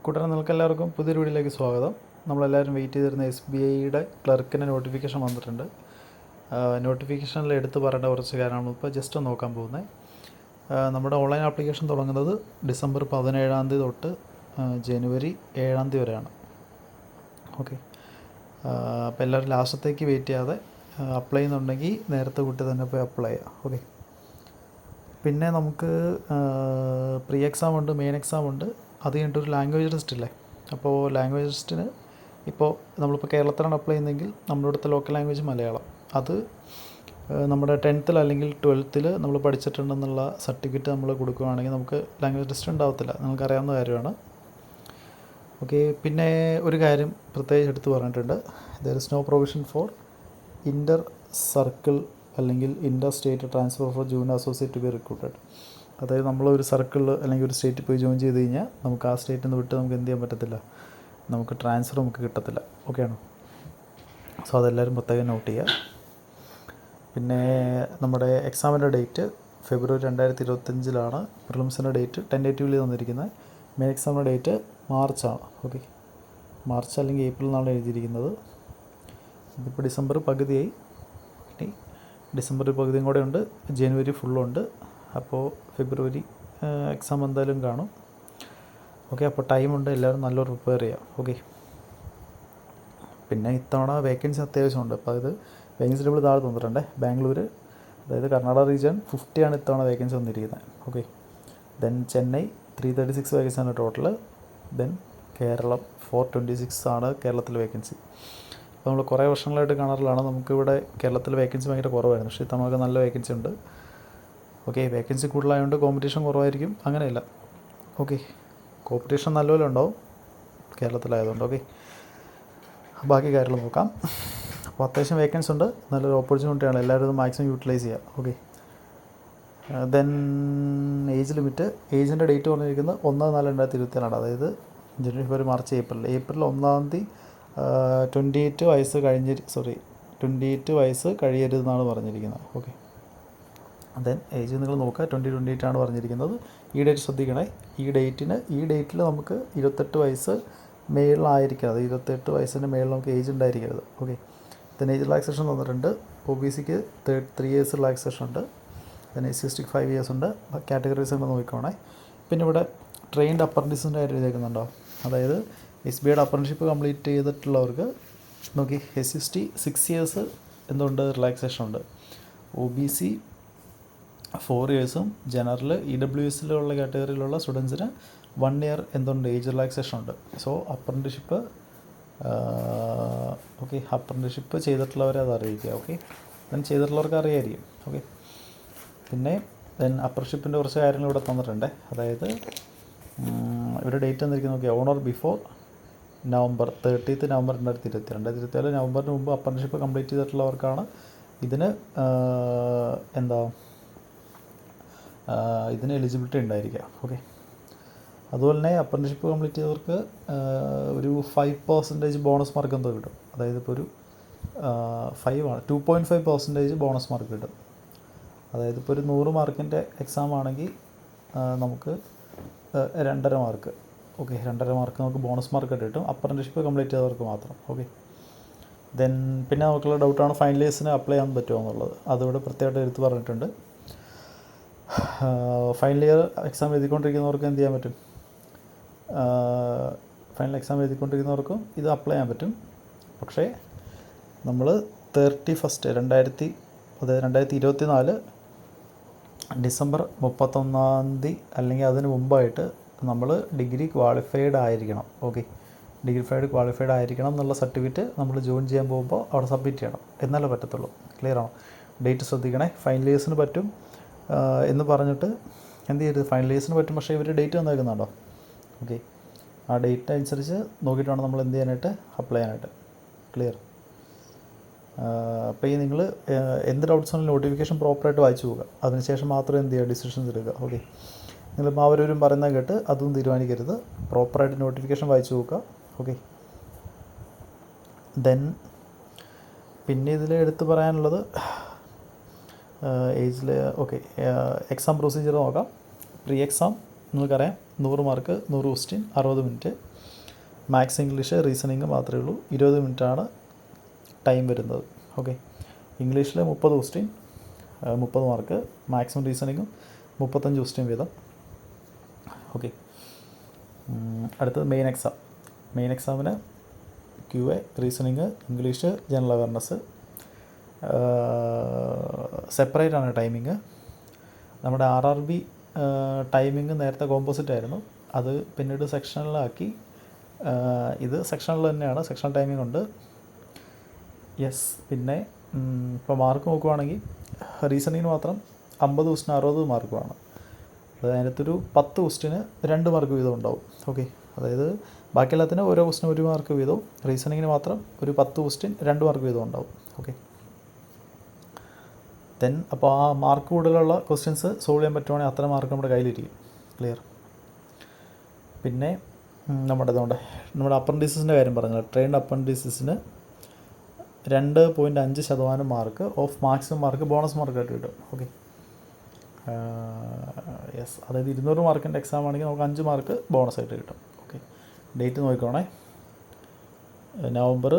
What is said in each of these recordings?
കൂട്ടുകാരെ, നിങ്ങൾക്ക് എല്ലാവർക്കും പുതിയൊരു വീഡിയോയിലേക്ക് സ്വാഗതം. നമ്മളെല്ലാവരും വെയിറ്റ് ചെയ്തിരുന്ന SBIയുടെ ക്ലർക്കിൻ്റെ നോട്ടിഫിക്കേഷൻ വന്നിട്ടുണ്ട്. നോട്ടിഫിക്കേഷനിൽ എടുത്ത് പറയേണ്ട കുറച്ച് കാര്യമാണ് ഇപ്പോൾ ജസ്റ്റ് നോക്കാൻ പോകുന്നത്. നമ്മുടെ ഓൺലൈൻ ആപ്ലിക്കേഷൻ തുടങ്ങുന്നത് ഡിസംബർ 17 തൊട്ട് ജനുവരി 7 വരെയാണ്. ഓക്കെ, അപ്പോൾ എല്ലാവരും ലാസ്റ്റത്തേക്ക് വെയിറ്റ് ചെയ്യാതെ അപ്ലൈ ചെയ്യുന്നുണ്ടെങ്കിൽ നേരത്തെ കൂട്ടി തന്നെ പോയി അപ്ലൈ ചെയ്യാം. ഓക്കെ, പിന്നെ നമുക്ക് പ്രീ എക്സാം ഉണ്ട്, മെയിൻ എക്സാം ഉണ്ട്. അത് കഴിഞ്ഞിട്ടൊരു ലാംഗ്വേജ് ടെസ്റ്റ് ഇല്ലേ. അപ്പോൾ ലാംഗ്വേജ് ടെസ്റ്റിന് ഇപ്പോൾ നമ്മളിപ്പോൾ കേരളത്തിലാണ് അപ്ലൈ ചെയ്യുന്നതെങ്കിൽ നമ്മുടെ ഇവിടുത്തെ ലോക്കൽ ലാംഗ്വേജ് മലയാളം. അത് നമ്മുടെ 10th അല്ലെങ്കിൽ 12th നമ്മൾ പഠിച്ചിട്ടുണ്ടെന്നുള്ള സർട്ടിഫിക്കറ്റ് നമ്മൾ കൊടുക്കുകയാണെങ്കിൽ നമുക്ക് ലാംഗ്വേജ് ടെസ്റ്റ് ഉണ്ടാവത്തില്ല. നിങ്ങൾക്കറിയാവുന്ന കാര്യമാണ്. ഓക്കെ, പിന്നെ ഒരു കാര്യം പ്രത്യേകിച്ച് എടുത്ത് പറഞ്ഞിട്ടുണ്ട്. There is no provision for inter circle അല്ലെങ്കിൽ inter state transfer for junior associate to be recruited. അതായത് നമ്മളൊരു സർക്കിളിൽ അല്ലെങ്കിൽ ഒരു സ്റ്റേറ്റിൽ പോയി ജോയിൻ ചെയ്ത് കഴിഞ്ഞാൽ നമുക്ക് ആ സ്റ്റേറ്റിൽ നിന്ന് വിട്ട് നമുക്ക് എന്ത് ചെയ്യാൻ പറ്റത്തില്ല, നമുക്ക് ട്രാൻസ്ഫർ നമുക്ക് കിട്ടത്തില്ല. ഓക്കെയാണോ? സോ അതെല്ലാവരും പ്രത്യേകം നോട്ട് ചെയ്യുക. പിന്നെ നമ്മുടെ എക്സാമിൻ്റെ ഡേറ്റ് ഫെബ്രുവരി 2025 പ്രിലിംസിൻ്റെ ഡേറ്റ് ടെൻറ്റേറ്റീവ്ലി തന്നിരിക്കുന്നത്. മെയിൻ എക്സാമിൻ്റെ ഡേറ്റ് മാർച്ചാണ്. ഓക്കെ, മാർച്ച് അല്ലെങ്കിൽ ഏപ്രിൽ എന്നാണ് എഴുതിയിരിക്കുന്നത്. ഇതിപ്പോൾ ഡിസംബർ പകുതിയായി. ഇനി ഡിസംബർ പകുതിയും കൂടെ ഉണ്ട്, ജനുവരി ഫുള്ളുണ്ട്. അപ്പോൾ ഫെബ്രുവരി എക്സാം എന്തായാലും കാണും. ഓക്കെ, അപ്പോൾ ടൈമുണ്ട്, എല്ലാവരും നല്ലോണം പ്രിപ്പയർ ചെയ്യാം. ഓക്കെ, പിന്നെ ഇത്തവണ വേക്കൻസി അത്യാവശ്യമുണ്ട്. അപ്പോൾ അത് വേക്കൻസി നമ്മൾ താഴെ തന്നിട്ടുണ്ട്. ബാംഗ്ലൂർ, അതായത് കർണാടക റീജിയൻ 50 ഇത്തവണ വേക്കൻസി വന്നിരിക്കുന്നത്. ഓക്കെ, ദെൻ ചെന്നൈ 336 വേക്കൻസിയാണ് ടോട്ടൽ. ദെൻ കേരളം 426 കേരളത്തിൽ വേക്കൻസി. അപ്പോൾ നമ്മൾ കുറേ വർഷങ്ങളായിട്ട് കാണാറിലാണ് നമുക്കിവിടെ കേരളത്തിൽ വേക്കൻസി ഭയങ്കര കുറവായിരുന്നു. പക്ഷേ ഇത്തവണ നല്ല വേക്കൻസി ഉണ്ട്. ഓക്കെ, വേക്കൻസി കൂടുതലായതുകൊണ്ട് കോമ്പറ്റീഷൻ കുറവായിരിക്കും, അങ്ങനെയല്ല. ഓക്കെ, കോമ്പറ്റീഷൻ നല്ലപോലെ ഉണ്ടാവും കേരളത്തിലായതുകൊണ്ട്. ഓക്കെ, ബാക്കി കാര്യങ്ങൾ നോക്കാം. അപ്പോൾ അത്യാവശ്യം വേക്കൻസി ഉണ്ട്, നല്ലൊരു ഓപ്പർച്യൂണിറ്റിയാണ്. എല്ലാവരും ഇത് മാക്സിമം യൂട്ടിലൈസ് ചെയ്യാം. ഓക്കെ, ദെൻ ഏജ് ലിമിറ്റ്, ഏജിൻ്റെ ഡേറ്റ് പറഞ്ഞിരിക്കുന്നത് 1/4/2024. അതായത് ജനുവരി, ഫെബ്രുവരി, മാർച്ച്, ഏപ്രിൽ 1 28 വയസ്സ് 28 വയസ്സ് കഴിയരുതെന്നാണ് പറഞ്ഞിരിക്കുന്നത്. ഓക്കെ, ദെൻ ഏജ് നിങ്ങൾ നോക്കുക, 2028 പറഞ്ഞിരിക്കുന്നത്. ഈ ഡേറ്റ് ശ്രദ്ധിക്കണേ. ഈ ഡേറ്റിൽ നമുക്ക് 28 വയസ്സ് മേളിലായിരിക്കരുത്. 28 വയസ്സിന് മേളിൽ നമുക്ക് ഏജ് ഉണ്ടായിരിക്കരുത്. ഓക്കെ, ദെൻ ഏജ് റിലാക്സേഷൻ തന്നിട്ടുണ്ട്. OBCക്ക് 3 years റിലാക്സേഷൻ ഉണ്ട്. ദെൻ SC/ST 5 years ഉണ്ട്. കാറ്റഗറീസ് ഉണ്ട്, നോക്കിക്കോണേ. പിന്നെ ഇവിടെ ട്രെയിൻഡ് അപ്രൻറ്റീസിൻ്റെ കാര്യം എഴുതിയേക്കുന്നുണ്ടോ. അതായത് SBIയുടെ അപ്രൻറ്റിഷിപ്പ് കംപ്ലീറ്റ് ചെയ്തിട്ടുള്ളവർക്ക് നോക്കി SC/ST 6 years എന്തുണ്ട്, റിലാക്സേഷൻ ഉണ്ട്. OBC 4 years, ജനറൽ EWSലുള്ള കാറ്റഗറിയിലുള്ള സ്റ്റുഡൻസിന് 1 year എന്തുണ്ട്, ഏജ് റിലാക്സേഷൻ ഉണ്ട്. സോ അപ്രൻറ്റിഷിപ്പ് ചെയ്തിട്ടുള്ളവരെ അത് അറിയിക്കുക. ഓക്കെ, ദെൻ ചെയ്തിട്ടുള്ളവർക്ക് അറിയായിരിക്കും. ഓക്കെ, പിന്നെ ദെൻ അപ്രൻറ്റിഷിപ്പിൻ്റെ കുറച്ച് കാര്യങ്ങൾ ഇവിടെ തന്നിട്ടുണ്ട്. അതായത് ഇവരുടെ ഡേറ്റ് തന്നിരിക്കുന്നത് നോക്കി, on or before November 30 November 2024 നവംബറിന് മുമ്പ് അപ്രൻറ്റിഷിപ്പ് കംപ്ലീറ്റ് ചെയ്തിട്ടുള്ളവർക്കാണ് ഇതിന് ഇതിന് എലിജിബിലിറ്റി ഉണ്ടായിരിക്കുക. ഓക്കെ, അതുപോലെ തന്നെ അപ്രൻറ്റിഷിപ്പ് കംപ്ലീറ്റ് ചെയ്തവർക്ക് ഒരു 5% ബോണസ് മാർക്ക് എന്തോ കിട്ടും. അതായത് ഇപ്പോൾ ഒരു 2.5% ബോണസ് മാർക്ക് കിട്ടും. അതായത് ഇപ്പോൾ ഒരു 100 മാർക്കിൻ്റെ എക്സാം ആണെങ്കിൽ നമുക്ക് 2.5 മാർക്ക്. ഓക്കെ, 2.5 മാർക്ക് നമുക്ക് ബോണസ് മാർക്ക് കിട്ടും, അപ്രൻറ്റിഷിപ്പ് കംപ്ലീറ്റ് ചെയ്തവർക്ക് മാത്രം. ഓക്കെ, ദെൻ പിന്നെ നമുക്കുള്ള ഡൗട്ടാണ് ഫൈനൽ ഇയേഴ്സിന് അപ്ലൈ ചെയ്യാൻ പറ്റുമോ എന്നുള്ളത്. അതിവിടെ പ്രത്യേകമായിട്ട് എടുത്ത് പറഞ്ഞിട്ടുണ്ട്. ഫൈനൽ ഇയർ എക്സാം എഴുതിക്കൊണ്ടിരിക്കുന്നവർക്ക് എന്ത് ചെയ്യാൻ പറ്റും, ഫൈനൽ എക്സാം എഴുതിക്കൊണ്ടിരിക്കുന്നവർക്കും ഇത് അപ്ലൈ ചെയ്യാൻ പറ്റും. പക്ഷേ നമ്മൾ 2024 ഡിസംബർ 31 അല്ലെങ്കിൽ അതിന് മുമ്പായിട്ട് നമ്മൾ ഡിഗ്രി ക്വാളിഫൈഡ് ആയിരിക്കണം. ഓക്കെ, ക്വാളിഫൈഡ് ആയിരിക്കണം എന്നുള്ള സർട്ടിഫിക്കറ്റ് നമ്മൾ ജോയിൻ ചെയ്യാൻ പോകുമ്പോൾ അവിടെ സബ്മിറ്റ് ചെയ്യണം, എന്നാലേ പറ്റത്തുള്ളൂ. ക്ലിയർ ആണോ? ഡേറ്റ് ശ്രദ്ധിക്കണേ. ഫൈനൽ ഇയേഴ്സിന് പറ്റും എന്ന് പറഞ്ഞിട്ട് എന്ത് ചെയ്യരുത്, ഫൈനൽ ഇയേഴ്സിന് പറ്റും പക്ഷേ ഇവർ ഡേറ്റ് തന്നേക്കുന്നുണ്ടോ. ഓക്കെ, ആ ഡേറ്റ് അനുസരിച്ച് നോക്കിയിട്ട് വേണം നമ്മൾ എന്ത് ചെയ്യാനായിട്ട്, അപ്ലൈ ചെയ്യാനായിട്ട്. ക്ലിയർ? അപ്പോൾ ഈ നിങ്ങൾ എന്ത് ഡൗട്ട്സ് ആണെങ്കിലും നോട്ടിഫിക്കേഷൻ പ്രോപ്പറായിട്ട് വായിച്ചു പോകുക. അതിനുശേഷം മാത്രം എന്ത് ചെയ്യുക, ഡിസിഷൻസ് എടുക്കുക. ഓക്കെ, നിങ്ങളിപ്പോൾ അവരും പറയുന്നത് കേട്ട് അതും തീരുമാനിക്കരുത്. പ്രോപ്പറായിട്ട് നോട്ടിഫിക്കേഷൻ വായിച്ചു നോക്കുക. ഓക്കെ, ദെൻ പിന്നെ ഇതിൽ എടുത്ത് പറയാനുള്ളത് ഏജിൽ. ഓക്കെ, എക്സാം പ്രൊസീജിയർ നോക്കാം. പ്രീ എക്സാം നിങ്ങൾക്കറിയാം, 100 mark 100 question 60 minute. Maths English reasoning മാത്രമേ ഉള്ളൂ. 20 മിനിറ്റാണ് ടൈം വരുന്നത്. ഓക്കെ, ഇംഗ്ലീഷിൽ 30 ക്വസ്റ്റ്യൻ 30 മാർക്ക്, മാത്സും റീസണിങ്ങും 35 ക്വസ്റ്റ്യൻ വീതം. ഓക്കെ, അടുത്തത് മെയിൻ എക്സാമിന് QA, reasoning, English, general awareness. Separate ആണ് ടൈമിങ്. നമ്മുടെ RRB ടൈമിങ് നേരത്തെ കോമ്പോസിറ്റ് ആയിരുന്നു, അത് പിന്നീട് സെക്ഷനിലാക്കി. ഇത് സെക്ഷനിൽ തന്നെയാണ്, സെക്ഷണൽ ടൈമിംഗ് ഉണ്ട്. യെസ്. പിന്നെ ഇപ്പോൾ മാർക്ക് നോക്കുവാണെങ്കിൽ റീസണിങ്ങിന് മാത്രം 50 ക്വസ്റ്റിന് 60 മാർക്കുമാണ്. അതിനകത്തൊരു 10 ക്വസ്റ്റിന് 2 മാർക്ക് വീതം ഉണ്ടാവും. ഓക്കെ, അതായത് ബാക്കി എല്ലാത്തിനും ഓരോ ക്വസ്റ്റിന് 1 മാർക്ക് വീതവും, റീസണിങ്ങിന് മാത്രം ഒരു 10 ക്വസ്റ്റിൻ 2 മാർക്ക് വീതം ഉണ്ടാവും. ഓക്കെ, ദെൻ അപ്പോൾ ആ മാർക്ക് കൂടുതലുള്ള ക്വസ്റ്റ്യൻസ് സോൾവ് ചെയ്യാൻ പറ്റുവാണെങ്കിൽ അത്ര മാർക്ക് നമ്മുടെ കയ്യിലിരിക്കും. ക്ലിയർ. പിന്നെ നമ്മുടെ അപ്രൻറ്റീസസിൻ്റെ കാര്യം പറഞ്ഞാൽ ട്രെയിൻഡ് അപ്രൻറ്റീസസിന് 2.5% mark of maximum mark bonus മാർക്കായിട്ട് കിട്ടും. Okay, yes. അതായത് 200 മാർക്കിൻ്റെ എക്സാം ആണെങ്കിൽ നമുക്ക് 5 മാർക്ക് ബോണസായിട്ട് കിട്ടും. Okay, date നോക്കിക്കോണേ. നവംബർ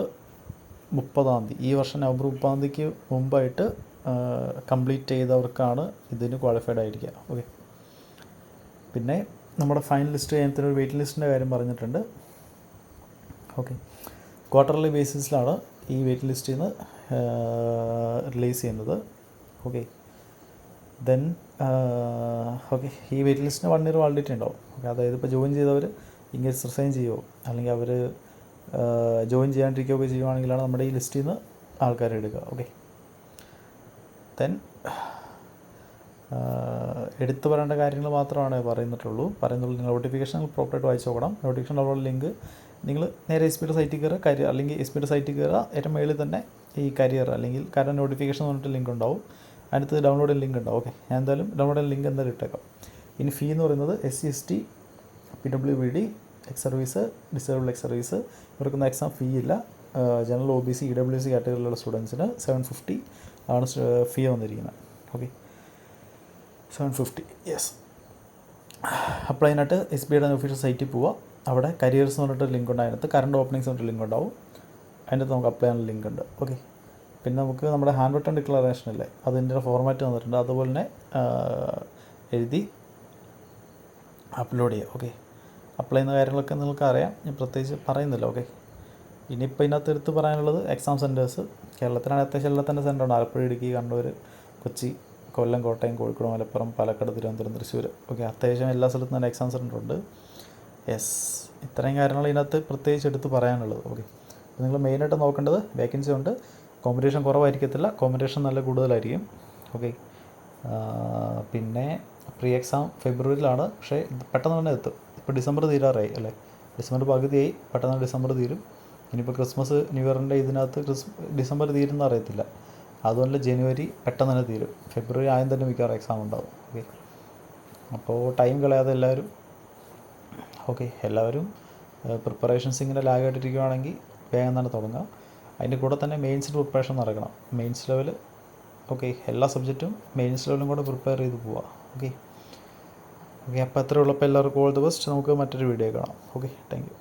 30 ഈ വർഷം നവംബർ 30 മുമ്പായിട്ട് കംപ്ലീറ്റ് ചെയ്തവർക്കാണ് ഇതിന് ക്വാളിഫൈഡ് ആയിരിക്കുക. ഓക്കെ, പിന്നെ നമ്മുടെ ഫൈനൽ ലിസ്റ്റ് കഴിഞ്ഞിട്ട് ഒരു വെയിറ്റിംഗ് ലിസ്റ്റിൻ്റെ കാര്യം പറഞ്ഞിട്ടുണ്ട്. ഓക്കെ, ക്വാർട്ടർലി ബേസിസിലാണ് ഈ വെയിറ്റിംഗ് ലിസ്റ്റിൽ നിന്ന് റിലീസ് ചെയ്യുന്നത്. ഓക്കെ, ദെൻ ഓക്കെ, ഈ വെയിറ്റിംഗ് ലിസ്റ്റിന് 1 ഇയർ വാലിഡിറ്റി ഉണ്ടാവും. ഓക്കെ, അതായത് ഇപ്പോൾ ജോയിൻ ചെയ്തവർ ഇങ്ങനെ റിസൈൻ ചെയ്യുമോ അല്ലെങ്കിൽ അവർ ജോയിൻ ചെയ്യാണ്ടിരിക്കുകയൊക്കെ ചെയ്യുവാണെങ്കിലാണ് നമ്മുടെ ഈ ലിസ്റ്റിൽ നിന്ന് ആൾക്കാരെ എടുക്കുക. ഓക്കെ, ദെൻ എടുത്തു പറയേണ്ട കാര്യങ്ങൾ മാത്രമാണ് പറയുന്നുള്ളൂ. നിങ്ങൾ നോട്ടിഫിക്കേഷൻ പ്രോപ്പറായിട്ട് വായിച്ച് നോക്കണം. നോട്ടിഫിക്കേഷൻ ഉള്ള ലിങ്ക് നിങ്ങൾ നേരെ SBയുടെ സൈറ്റിൽ കയറുക, കരിയർ അല്ലെങ്കിൽ SBയുടെ സൈറ്റിൽ കയറുക. ഏറ്റവും മേളിൽ തന്നെ ഈ കരിയർ അല്ലെങ്കിൽ കറണ്ട് നോട്ടിഫിക്കേഷൻ എന്ന് പറഞ്ഞിട്ട് ലിങ്ക് ഉണ്ടാവും. അതിനകത്ത് ഡൗൺലോഡ് ലിങ്ക് ഉണ്ടാവും. ഓക്കെ, ഞാൻ എന്തായാലും ഡൗൺലോഡ് ലിങ്ക് എന്തായാലും ഇട്ടേക്കാം. ഇനി ഫീ എന്ന് പറയുന്നത് SC ST PWBD ex service disable ex service ഇവർക്കൊന്നും എക്സാം ഫീ ഇല്ല. ജനറൽ OBC EWC കാറ്റഗറിയിലുള്ള സ്റ്റുഡൻസിന് 750 ആണ് ഫീ വന്നിരിക്കുന്നത്. ഓക്കെ, 750. യെസ്. അപ്പോൾ അതിനായിട്ട് SBയുടെ ഒഫീഷ്യൽ സൈറ്റിൽ പോവുക. അവിടെ കരിയേഴ്സ് എന്ന് പറഞ്ഞിട്ട് ലിങ്ക് ഉണ്ട്. അതിനകത്ത് കറണ്ട് ഓപ്പണിങ്സ് പറഞ്ഞിട്ട് ലിങ്ക് ഉണ്ടാവും. അതിനകത്ത് നമുക്ക് അപ്ലൈ ചെയ്യാനുള്ള ലിങ്ക് ഉണ്ട്. ഓക്കെ, പിന്നെ നമുക്ക് നമ്മുടെ ഹാൻഡ് റിട്ടൺ ഡിക്ലറേഷൻ ഇല്ലേ, അതിൻ്റെ ഫോർമാറ്റ് തന്നിട്ടുണ്ട്. അതുപോലെ തന്നെ എഴുതി അപ്ലോഡ് ചെയ്യുക. ഓക്കെ, അപ്ലൈ ചെയ്യുന്ന കാര്യങ്ങളൊക്കെ നിങ്ങൾക്ക് അറിയാം, ഞാൻ പ്രത്യേകിച്ച് പറയുന്നില്ല. ഓക്കെ, ഇനിയിപ്പോൾ ഇതിനകത്ത് എടുത്ത് പറയാനുള്ളത് എക്സാം സെൻറ്റേഴ്സ്. കേരളത്തിനാണ് അത്യാവശ്യം എല്ലാ തന്നെ സെൻ്ററുണ്ട്. ആലപ്പുഴ, ഇടുക്കി, കണ്ണൂർ, കൊച്ചി, കൊല്ലം, കോട്ടയം, കോഴിക്കോട്, മലപ്പുറം, പാലക്കാട്, തിരുവനന്തപുരം, തൃശ്ശൂർ. ഓക്കെ, അത്യാവശ്യം എല്ലാ സ്ഥലത്തും തന്നെ എക്സാം സെൻ്ററുണ്ട്. യെസ്, ഇത്രയും കാര്യങ്ങൾ ഇതിനകത്ത് പ്രത്യേകിച്ച് എടുത്ത് പറയാനുള്ളത്. ഓക്കെ, അപ്പോൾ നിങ്ങൾ മെയിനായിട്ട് നോക്കേണ്ടത് വേക്കൻസി ഉണ്ട്, കോമ്പറ്റീഷൻ കുറവായിരിക്കത്തില്ല, കോമ്പറ്റീഷൻ നല്ല കൂടുതലായിരിക്കും. ഓക്കെ, പിന്നെ പ്രീ എക്സാം ഫെബ്രുവരിയിലാണ്, പക്ഷേ പെട്ടെന്ന് തന്നെ എത്തും. ഇപ്പോൾ ഡിസംബർ തീരാറായി അല്ലേ, ഡിസംബർ പകുതിയായി, പെട്ടെന്ന് ഡിസംബർ തീരും. ഇനിയിപ്പോൾ ക്രിസ്മസ് ന്യൂ ഇയറിൻ്റെ ഇതിനകത്ത് ഡിസംബർ തീരുന്ന അറിയത്തില്ല. അതുകൊണ്ട് ജനുവരി പെട്ടെന്ന് തന്നെ തീരും. ഫെബ്രുവരി ആദ്യം തന്നെ മിക്കവാറും എക്സാം ഉണ്ടാവും. ഓക്കെ, അപ്പോൾ ടൈം കളയാതെ എല്ലാവരും പ്രിപ്പറേഷൻസ് ഇങ്ങനെ ലാഗായിട്ടിരിക്കുകയാണെങ്കിൽ വേഗം തന്നെ തുടങ്ങുക. അതിൻ്റെ കൂടെ തന്നെ മെയിൻസിൻ്റെ പ്രിപ്പറേഷൻ നടക്കണം. മെയിൻസ് ലെവൽ എല്ലാ സബ്ജക്റ്റും മെയിൻസ് ലെവലും കൂടെ പ്രിപ്പയർ ചെയ്ത് പോവുക. ഓക്കെ, അപ്പോൾ അത്രേ ഉള്ളപ്പോൾ എല്ലാവർക്കും ഓൾ ദി ബെസ്റ്റ്. നമുക്ക് മറ്റൊരു വീഡിയോ കാണാം. Okay, thank you.